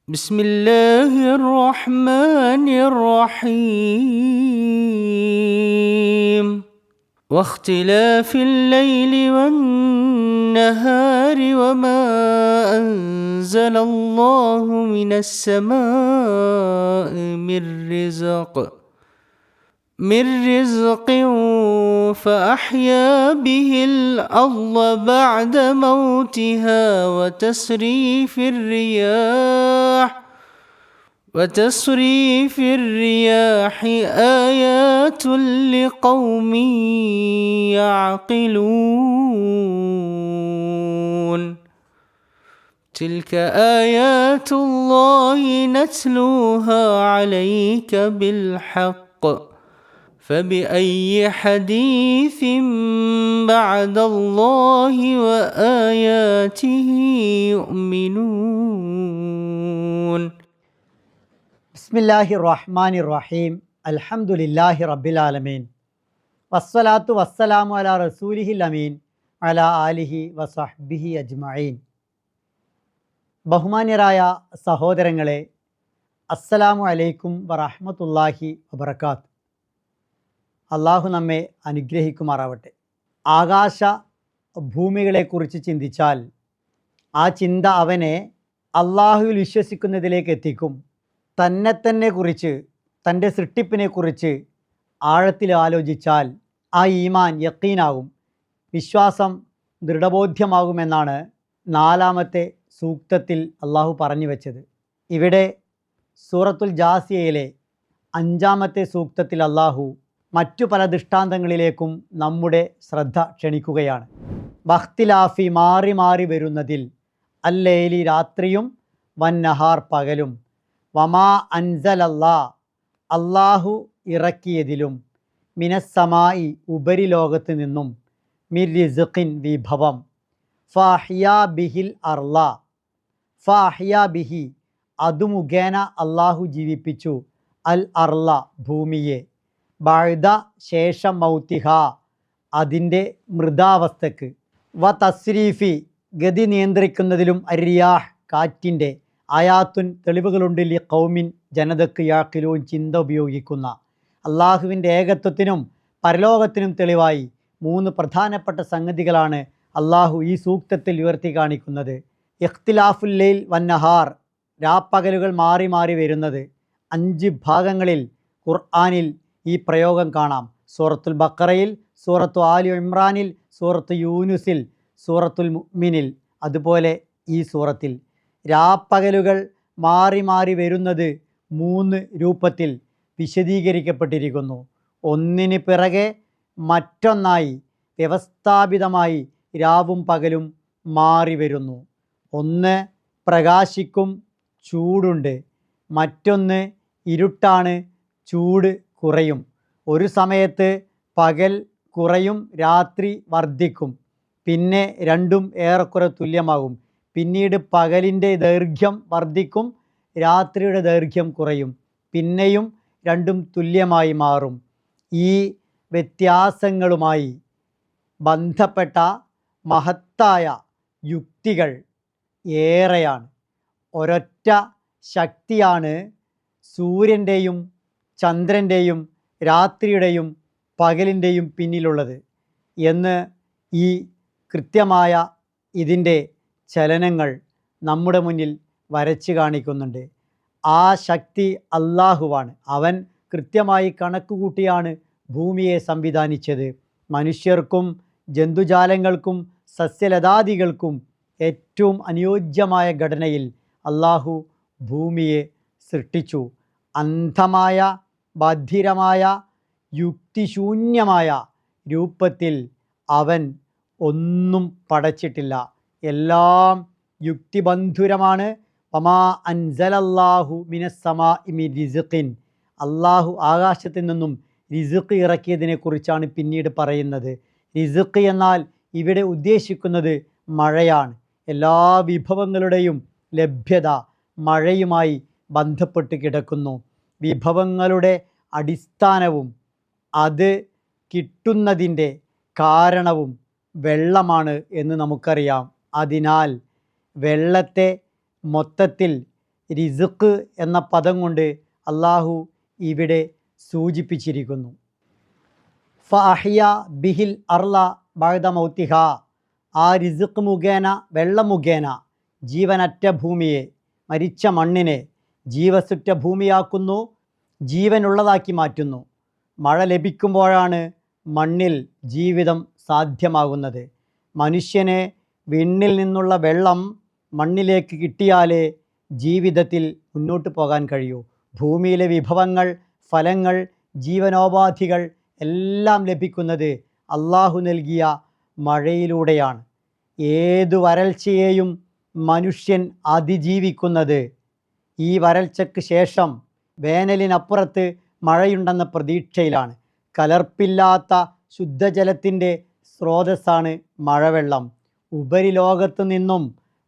بسم الله الرحمن الرحيم واختلاف الليل والنهار وما أنزل الله من السماء من رزق فأحيا به الأرض بعد موتها وتصريف الرياح آيات لقوم يعقلون تلك آيات الله نتلوها عليك بالحق فبأي حديث بعد الله وآياته يؤمنون ബിസ്മില്ലാഹിർ റഹ്മാനിർ റഹീം അൽഹംദുലില്ലാഹി റബ്ബിൽ ആലമീൻ വസ്സലാത്തു വസ്സലാമു അലാ റസൂലിഹിൽ അമീൻ അലാ ആലിഹി വസഹ്ബിഹി അജ്മഈൻ. ബഹുമാന്യരായ സഹോദരങ്ങളെ, അസ്സലാമു അലൈക്കും വറഹ്മത്തുള്ളാഹി വബറകാത്ത്. അള്ളാഹു നമ്മെ അനുഗ്രഹിക്കുമാറാവട്ടെ. ആകാശ ഭൂമികളെക്കുറിച്ച് ചിന്തിച്ചാൽ ആ ചിന്ത അവനെ അള്ളാഹുവിൽ വിശ്വസിക്കുന്നതിലേക്ക് എത്തിക്കും. തന്നെ കുറിച്ച്, തൻ്റെ സൃഷ്ടിപ്പിനെക്കുറിച്ച് ആഴത്തിൽ ആലോചിച്ചാൽ ആ ഈമാൻ യഖീനാകും, വിശ്വാസം ദൃഢബോധ്യമാകുമെന്നാണ് 4-ാമത്തെ സൂക്തത്തിൽ അള്ളാഹു പറഞ്ഞു വെച്ചത്. ഇവിടെ സൂറത്തുൽ ജാസിയയിലെ 5-ാമത്തെ സൂക്തത്തിൽ അള്ളാഹു മറ്റു പല ദൃഷ്ടാന്തങ്ങളിലേക്കും നമ്മുടെ ശ്രദ്ധ ക്ഷണിക്കുകയാണ്. ബഖ്തിലാഫി മാറി മാറി വരുന്നതിൽ, അല്ലൈലി രാത്രിയും വന്നഹാർ പകലും, വമാ അൻസലല്ലാ അള്ളാഹു ഇറക്കിയതിലും, മിനസ്സമായി ഉപരിലോകത്ത് നിന്നും, മിർ റിസ്ഖിൻ വിഭവം, ഫാഹിയാ ബിഹിൽ അർള ഫാഹിയാ ബിഹി അതു മുഖേന അള്ളാഹു ജീവിപ്പിച്ചു, അൽ അർള ഭൂമിയെ, ബഅദ ശേഷം മൗത്തിഹ അതിൻ്റെ മൃതാവസ്ഥക്ക്, വ തസ്രീഫി ഗതി നിയന്ത്രിക്കുന്നതിലും, അരിയാഹ് കാറ്റിൻ്റെ, ആയാത്തുൻ തെളിവുകളുണ്ട്, ലി ഖൗമിൻ ജനതക്ക്, യാഖിലൂൻ ചിന്ത ഉപയോഗിക്കുന്ന. അള്ളാഹുവിൻ്റെ ഏകത്വത്തിനും പരലോകത്തിനും തെളിവായി 3 പ്രധാനപ്പെട്ട സംഗതികളാണ് അള്ളാഹു ഈ സൂക്തത്തിൽ ഉയർത്തി കാണിക്കുന്നത്. ഇഖ്തിലാഫുൽ ലൈൽ വന്നഹാർ, രാപ്പകലുകൾ മാറി മാറി വരുന്നത്. 5 ഭാഗങ്ങളിൽ ഖുർആനിൽ ഈ പ്രയോഗം കാണാം. സൂറത്തുൽ ബഖറയിൽ, സൂറത്തു ആലി ഇമ്രാനിൽ, സൂറത്തു യൂനുസിൽ, സൂറത്തുൽ മുഅ്മിനിൽ, അതുപോലെ ഈ സൂറത്തിൽ. രാപ്പകലുകൾ മാറി മാറി വരുന്നത് 3 രൂപത്തിൽ വിശദീകരിക്കപ്പെട്ടിരിക്കുന്നു. ഒന്നിന് പിറകെ മറ്റൊന്നായി വ്യവസ്ഥാപിതമായി രാവും പകലും മാറി വരുന്നു. ഒന്ന് പ്രകാശിക്കും, ചൂടുണ്ട്. മറ്റൊന്ന് ഇരുട്ടാണ്, ചൂട് കുറയും. ഒരു സമയത്ത് പകൽ കുറയും, രാത്രി വർദ്ധിക്കും. പിന്നെ രണ്ടും ഏറെക്കുറെ തുല്യമാകും. പിന്നീട് പകലിൻ്റെ ദൈർഘ്യം വർദ്ധിക്കും, രാത്രിയുടെ ദൈർഘ്യം കുറയും. പിന്നെയും രണ്ടും തുല്യമായി മാറും. ഈ വ്യത്യാസങ്ങളുമായി ബന്ധപ്പെട്ട മഹത്തായ യുക്തികൾ ഏറെയാണ്. ഒരൊറ്റ ശക്തിയാണ് സൂര്യൻ്റെയും ചന്ദ്രൻ്റെയും രാത്രിയുടെയും പകലിൻ്റെയും പിന്നിലുള്ളത് എന്ന് ഈ കൃത്യമായ ഇതിൻ്റെ ചലനങ്ങൾ നമ്മുടെ മുന്നിൽ വരച്ച് കാണിക്കുന്നുണ്ട്. ആ ശക്തി അള്ളാഹുവാണ്. അവൻ കൃത്യമായി കണക്കുകൂട്ടിയാണ് ഭൂമിയെ സംവിധാനിച്ചത്. മനുഷ്യർക്കും ജന്തുജാലങ്ങൾക്കും സസ്യലതാദികൾക്കും ഏറ്റവും അനുയോജ്യമായ ഘടനയിൽ അള്ളാഹു ഭൂമിയെ സൃഷ്ടിച്ചു. അന്ധമായ, ബധിരമായ, യുക്തിശൂന്യമായ രൂപത്തിൽ അവൻ ഒന്നും പടച്ചിട്ടില്ല. എല്ലാം യുക്തിബന്ധുരമാണ്. വമാ അൻസലല്ലാഹു മിനസ്സമാഇ മിൻ റിസ്ഖിൻ, അള്ളാഹു ആകാശത്തിൽ നിന്നും റിസ്ഖ് ഇറക്കിയതിനെക്കുറിച്ചാണ് പിന്നീട് പറയുന്നത്. റിസ്ഖ് എന്നാൽ ഇവിടെ ഉദ്ദേശിക്കുന്നത് മഴയാണ്. എല്ലാ വിഭവങ്ങളുടെയും ലഭ്യത മഴയുമായി ബന്ധപ്പെട്ട് കിടക്കുന്നു. വിഭവങ്ങളുടെ അടിസ്ഥാനവും അത് കിട്ടുന്നതിൻ്റെ കാരണവും വെള്ളമാണ് എന്ന് നമുക്കറിയാം. അതിനാൽ വെള്ളത്തെ മൊത്തത്തിൽ റിസ്ക് എന്ന പദം കൊണ്ട് അള്ളാഹു ഇവിടെ സൂചിപ്പിച്ചിരിക്കുന്നു. ഫഅഹ്യ ബിഹിൽ അർള ബഅദ മൗതിഹ, ആ റിസ്ക് മുഖേന, വെള്ളം മുഖേന ജീവനറ്റ ഭൂമിയെ, മരിച്ച മണ്ണിനെ ജീവസുറ്റ ഭൂമിയാക്കുന്നു, ജീവനുള്ളതാക്കി മാറ്റുന്നു. മഴ ലഭിക്കുമ്പോഴാണ് മണ്ണിൽ ജീവിതം സാധ്യമാകുന്നത്. മനുഷ്യന് വിണ്ണിൽ നിന്നുള്ള വെള്ളം മണ്ണിലേക്ക് കിട്ടിയാലേ ജീവിതത്തിൽ മുന്നോട്ട് പോകാൻ കഴിയൂ. ഭൂമിയിലെ വിഭവങ്ങൾ, ഫലങ്ങൾ, ജീവനോപാധികൾ എല്ലാം ലഭിക്കുന്നത് അള്ളാഹു നൽകിയ മഴയിലൂടെയാണ്. ഏതു വരൾച്ചയെയും മനുഷ്യൻ അതിജീവിക്കുന്നത് ഈ വരൾച്ചയ്ക്ക് ശേഷം വേനലിനപ്പുറത്ത് മഴയുണ്ടെന്ന പ്രതീക്ഷയിലാണ്. കലർപ്പില്ലാത്ത ശുദ്ധജലത്തിൻ്റെ സ്രോതസ്സാണ് മഴവെള്ളം. ഉപരിലോകത്ത് നിന്നും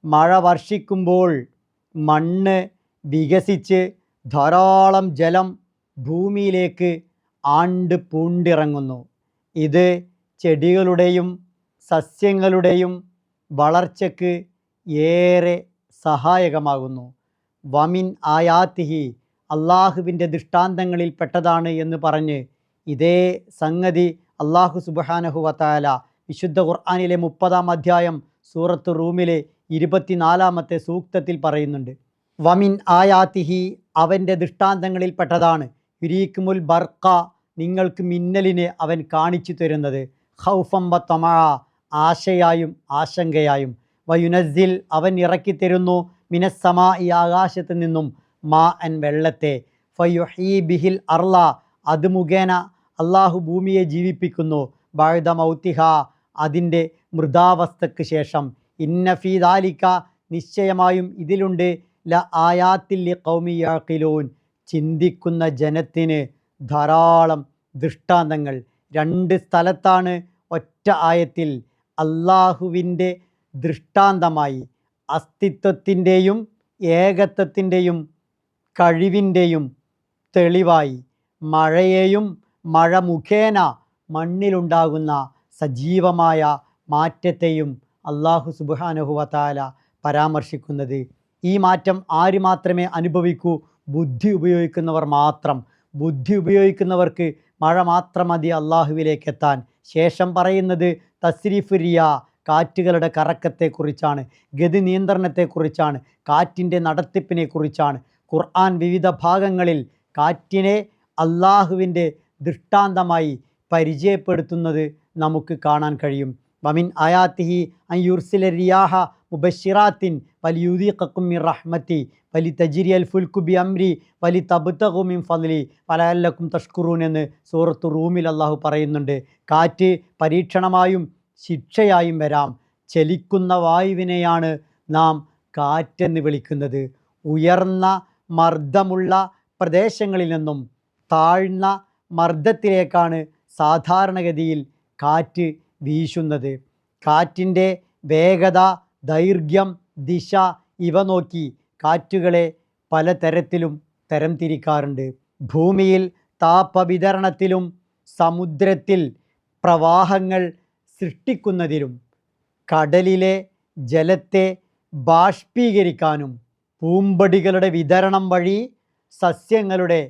മഴ വർഷിക്കുമ്പോൾ മണ്ണ് വികസിച്ച് ധാരാളം ജലം ഭൂമിയിലേക്ക് ആണ്ട് പൂണ്ടിറങ്ങുന്നു. ഇത് ചെടികളുടെയും സസ്യങ്ങളുടെയും വളർച്ചയ്ക്ക് ഏറെ സഹായകമാകുന്നു. വമിൻ ആയാത്തിഹി, അള്ളാഹുവിൻ്റെ ദൃഷ്ടാന്തങ്ങളിൽ പെട്ടതാണ് എന്ന് പറഞ്ഞ് ഇതേ സംഗതി അള്ളാഹു സുബ്ഹാനഹു വതആല വിശുദ്ധ ഖുർആനിലെ 30-ാം അധ്യായം സൂറത്ത് റൂമിലെ 24-ാമത്തെ സൂക്തത്തിൽ പറയുന്നുണ്ട്. വമിൻ ആയാത്തിഹി, അവൻ്റെ ദൃഷ്ടാന്തങ്ങളിൽ പെട്ടതാണ് യുരീക്കുമുൽ ബർഖ, നിങ്ങൾക്ക് മിന്നലിനെ അവൻ കാണിച്ചു തരുന്നത്, ഖൗഫം വ തമഅ, ആശയായും ആശങ്കയായും, വയുനസ്സിൽ, അവൻ ഇറക്കിത്തരുന്നു, മിനസ്സമാ, ഈ ആകാശത്ത് നിന്നും, മാ അൻ, വെള്ളത്തെ, ഫയുഹീ ബിഹിൽ അർള, അത് മുഖേന അള്ളാഹു ഭൂമിയെ ജീവിപ്പിക്കുന്നു, ബഅദ മൗതിഹ, അതിൻ്റെ മൃതാവസ്ഥയ്ക്ക് ശേഷം, ഇന്ന ഫീ ദാലിക, നിശ്ചയമായും ഇതിലുണ്ട്, ല ആയാത്തിൽ ലിഖൗമി യഅഖിലൂൻ, ചിന്തിക്കുന്ന ജനത്തിന് ധാരാളം ദൃഷ്ടാന്തങ്ങൾ. 2 സ്ഥലത്താണ് ഒറ്റ ആയത്തിൽ അള്ളാഹുവിൻ്റെ ദൃഷ്ടാന്തമായി, അസ്തിത്വത്തിൻ്റെയും ഏകത്വത്തിൻ്റെയും കഴിവിൻ്റെയും തെളിവായി മഴയെയും മഴ മുഖേന മണ്ണിലുണ്ടാകുന്ന സജീവമായ മാറ്റത്തെയും അള്ളാഹു സുബ്ഹാനഹു വതആല പരാമർശിക്കുന്നത്. ഈ മാറ്റം ആര് മാത്രമേ അനുഭവിക്കൂ? ബുദ്ധി ഉപയോഗിക്കുന്നവർ മാത്രം. ബുദ്ധി ഉപയോഗിക്കുന്നവർക്ക് മഴ മാത്രം മതി അള്ളാഹുവിലേക്ക് എത്താൻ. ശേഷം പറയുന്നത് തസ്രീഫ് റിയ, കാറ്റുകളുടെ കറക്കത്തെക്കുറിച്ചാണ്, ഗതി നിയന്ത്രണത്തെക്കുറിച്ചാണ്, കാറ്റിൻ്റെ നടത്തിപ്പിനെക്കുറിച്ചാണ്. ഖുർആൻ വിവിധ ഭാഗങ്ങളിൽ കാറ്റിനെ അള്ളാഹുവിൻ്റെ ദൃഷ്ടാന്തമായി പരിചയപ്പെടുത്തുന്നത് നമുക്ക് കാണാൻ കഴിയും. വമിൻ ആയാത്തിഹി അൻ യുർസില റിയാഹ മുബശ്ശിറാത്തിൻ വലിയുദീഖക്കും മിൻ റഹ്മതി വലിതജ്രിയൽ ഫുൽകു ബിഅംരി വലിതബ്തഗു മിൻ ഫദ്ലി ഫലഅല്ലക്കും തഷ്കുറൂൻ എന്ന് സൂറത്തു റൂമിൽ അള്ളാഹു പറയുന്നുണ്ട്. കാറ്റ് പരീക്ഷണമായും ശിക്ഷയായും വരാം. ചലിക്കുന്ന വായുവിനെയാണ് നാം കാറ്റെന്ന് വിളിക്കുന്നത്. ഉയർന്ന മർദ്ദമുള്ള പ്രദേശങ്ങളിൽ നിന്നും താഴ്ന്ന മർദ്ദത്തിലേക്കാണ് സാധാരണഗതിയിൽ കാറ്റ് വീശുന്നത്. കാറ്റിൻ്റെ വേഗത, ദൈർഘ്യം, ദിശ ഇവ നോക്കി കാറ്റുകളെ പലതരത്തിലും തരംതിരിക്കാറുണ്ട്. ഭൂമിയിൽ താപവിതരണത്തിലും സമുദ്രത്തിൽ പ്രവാഹങ്ങൾ സൃഷ്ടിക്കുന്നതിലും കടലിലെ ജലത്തെ ബാഷ്പീകരിക്കാനും പൂമ്പടികളുടെ വിതരണം വഴി സസ്യങ്ങളുടെ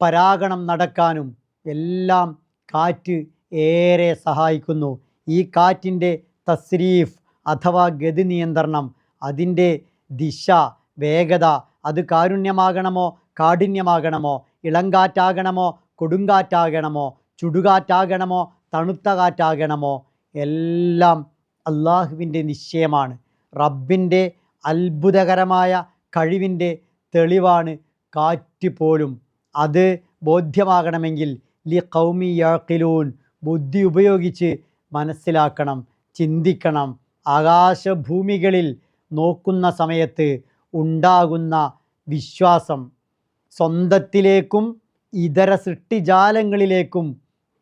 പരാഗണം നടക്കാനും എല്ലാം കാറ്റ് ഏറെ സഹായിക്കുന്നു. ഈ കാറ്റിൻ്റെ തസ്രീഫ് അഥവാ ഗതി നിയന്ത്രണം, അതിൻ്റെ ദിശ, വേഗത, അത് കാരുണ്യമാകണമോ കാഠിന്യമാകണമോ, ഇളങ്കാറ്റാകണമോ കൊടുങ്കാറ്റാകണമോ, ചുടുകാറ്റാകണമോ തണുത്ത കാറ്റാകണമോ, എല്ലാം അള്ളാഹുവിൻ്റെ നിശ്ചയമാണ്. റബ്ബിൻ്റെ അത്ഭുതകരമായ കഴിവിൻ്റെ തെളിവാണ് കാറ്റ് പോലും. അത് ബോധ്യമാകണമെങ്കിൽ ലി ഖൗമി യഅഖിലൂൻ, ബുദ്ധി ഉപയോഗിച്ച് മനസ്സിലാക്കണം, ചിന്തിക്കണം. ആകാശഭൂമികളിൽ നോക്കുന്ന സമയത്ത് ഉണ്ടാകുന്ന വിശ്വാസം സ്വന്തത്തിലേക്കും ഇതര സൃഷ്ടിജാലങ്ങളിലേക്കും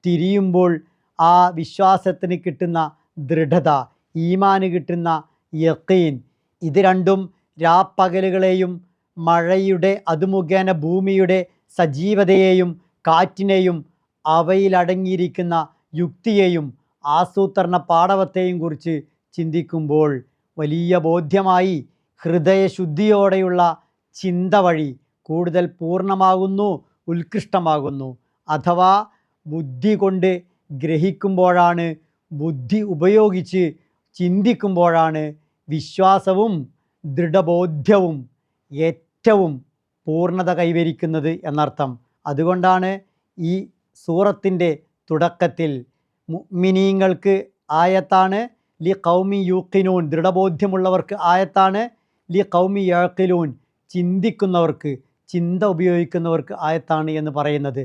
തിരിയുമ്പോൾ ആ വിശ്വാസത്തിന് കിട്ടുന്ന ദൃഢത, ഈമാന് കിട്ടുന്ന യഖീൻ, ഇത് രണ്ടും രാപ്പകലുകളെയും മഴയുടെ അതുമുഖേന ഭൂമിയുടെ സജീവതയെയും കാറ്റിനെയും അവയിലടങ്ങിയിരിക്കുന്ന യുക്തിയെയും ആസൂത്രണ പാടവത്തെയും കുറിച്ച് ചിന്തിക്കുമ്പോൾ വലിയ ബോധ്യമായി ഹൃദയശുദ്ധിയോടെയുള്ള ചിന്ത വഴി കൂടുതൽ പൂർണ്ണമാകുന്നു, ഉത്കൃഷ്ടമാകുന്നു. അഥവാ ബുദ്ധി കൊണ്ട് ഗ്രഹിക്കുമ്പോഴാണ്, ബുദ്ധി ഉപയോഗിച്ച് ചിന്തിക്കുമ്പോഴാണ് വിശ്വാസവും ദൃഢബോധ്യവും ഏറ്റവും പൂർണ്ണത കൈവരിക്കുന്നത് എന്നർത്ഥം. അതുകൊണ്ടാണ് ഈ സൂറത്തിൻ്റെ തുടക്കത്തിൽ മുഅ്മിനീങ്ങൾക്ക് ആയത്താണ്, ലി ഖൗമി യൂഖിനൂൻ ദൃഢബോധ്യമുള്ളവർക്ക് ആയത്താണ്, ലി ഖൗമി യഅഖിലൂൻ ചിന്തിക്കുന്നവർക്ക്, ചിന്ത ഉപയോഗിക്കുന്നവർക്ക് ആയത്താണ് എന്ന് പറയുന്നത്.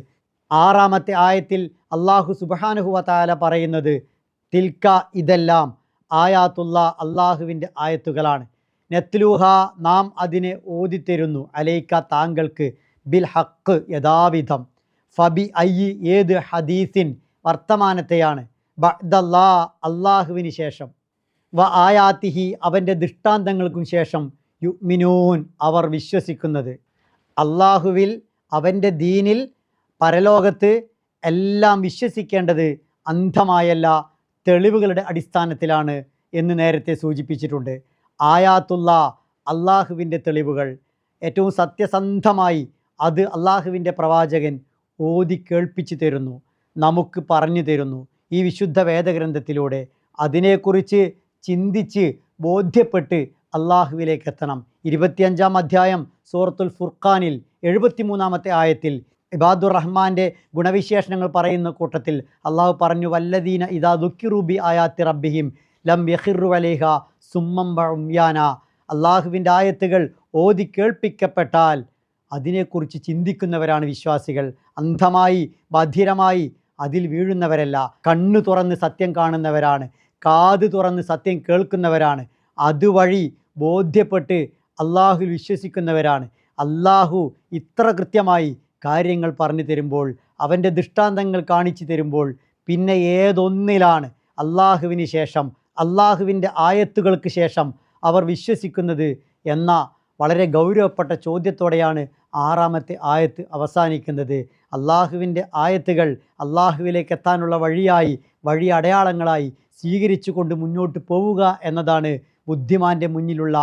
6-ാമത്തെ ആയത്തിൽ അല്ലാഹു സുബ്ഹാനഹു വ തആല പറയുന്നത്, തിൽക്ക ഇതെല്ലാം ആയാത്തുള്ള അള്ളാഹുവിൻ്റെ ആയത്തുകളാണ്, നെത്ലൂഹ നാം അതിനെ ഓതിത്തരുന്നു, അലൈക്ക താങ്കൾക്ക്, ബിൽ ഹക്ക് യഥാവിധം, ഫബി അയ്യി ഏത് ഹദീസിൻ വർത്തമാനത്തെയാണ്, ബഅദല്ലാ അള്ളാഹുവിന് ശേഷം, വ ആയാത്തിഹി അവൻ്റെ ദൃഷ്ടാന്തങ്ങൾക്കും ശേഷം, യുഅ്മിനൂൻ അവർ വിശ്വസിക്കുന്നത്. അള്ളാഹുവിൽ, അവൻ്റെ ദീനിൽ, പരലോകത്ത് എല്ലാം വിശ്വസിക്കേണ്ടത് അന്ധമായല്ല, തെളിവുകളുടെ അടിസ്ഥാനത്തിലാണ് എന്ന് നേരത്തെ സൂചിപ്പിച്ചിട്ടുണ്ട്. ആയാത്തുള്ള അള്ളാഹുവിൻ്റെ തെളിവുകൾ ഏറ്റവും സത്യസന്ധമായി അത് അള്ളാഹുവിൻ്റെ പ്രവാചകൻ ഓതി കേൾപ്പിച്ചു തരുന്നു, നമുക്ക് പറഞ്ഞു തരുന്നു ഈ വിശുദ്ധ വേദഗ്രന്ഥത്തിലൂടെ. അതിനെക്കുറിച്ച് ചിന്തിച്ച് ബോധ്യപ്പെട്ട് അള്ളാഹുവിലേക്ക് എത്തണം. 25-ാം അധ്യായം സൂറത്തുൽ ഫുർഖാനിൽ 73-ാമത്തെ ആയത്തിൽ ഇബാദുർ റഹ്മാൻ്റെ ഗുണവിശേഷണങ്ങൾ പറയുന്ന കൂട്ടത്തിൽ അള്ളാഹു പറഞ്ഞു, വല്ലദീന ഇദാ ദുക്കിറു ബി ആയാത്തി റബ്ബിഹിം ലം യഖിറു അലൈഹ സുമ്മം വഉംയാന. അള്ളാഹുവിൻ്റെ ആയത്തുകൾ ഓതി കേൾപ്പിക്കപ്പെട്ടാൽ അതിനെക്കുറിച്ച് ചിന്തിക്കുന്നവരാണ് വിശ്വാസികൾ. അന്ധമായി ബധിരമായി അതിൽ വീഴുന്നവരല്ല, കണ്ണു തുറന്ന് സത്യം കാണുന്നവരാണ്, കാത് തുറന്ന് സത്യം കേൾക്കുന്നവരാണ്, അതുവഴി ബോധ്യപ്പെട്ട് അള്ളാഹുവിൽ വിശ്വസിക്കുന്നവരാണ്. അള്ളാഹു ഇത്ര കൃത്യമായി കാര്യങ്ങൾ പറഞ്ഞു തരുമ്പോൾ, അവൻ്റെ ദൃഷ്ടാന്തങ്ങൾ കാണിച്ചു തരുമ്പോൾ, പിന്നെ ഏതൊന്നിലാണ് അള്ളാഹുവിന് ശേഷം, അള്ളാഹുവിൻ്റെ ആയത്തുകൾക്ക് ശേഷം അവർ വിശ്വസിക്കുന്നത് എന്ന വളരെ ഗൗരവപ്പെട്ട ചോദ്യത്തോടെയാണ് 6-ാമത്തെ ആയത്ത് അവസാനിക്കുന്നത്. അള്ളാഹുവിൻ്റെ ആയത്തുകൾ അള്ളാഹുവിലേക്ക് എത്താനുള്ള വഴിയായി, വഴി അടയാളങ്ങളായി സ്വീകരിച്ചു കൊണ്ട് മുന്നോട്ട് പോവുക എന്നതാണ് ബുദ്ധിമാൻ്റെ മുന്നിലുള്ള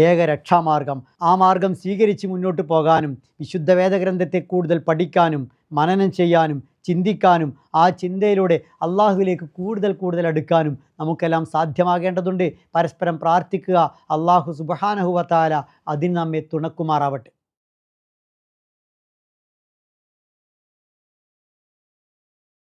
ഏക രക്ഷാമാർഗം. ആ മാർഗം സ്വീകരിച്ച് മുന്നോട്ട് പോകാനും വിശുദ്ധ വേദഗ്രന്ഥത്തെ കൂടുതൽ പഠിക്കാനും മനനം ചെയ്യാനും ചിന്തിക്കാനും ആ ചിന്തയിലൂടെ അള്ളാഹുവിലേക്ക് കൂടുതൽ അടുക്കാനും നമുക്കെല്ലാം സാധ്യമാകേണ്ടതുണ്ട്. പരസ്പരം പ്രാർത്ഥിക്കുക. അള്ളാഹു സുബ്ഹാനഹു വ തആല അതിന് നമ്മെ തുണക്കുമാറാവട്ടെ.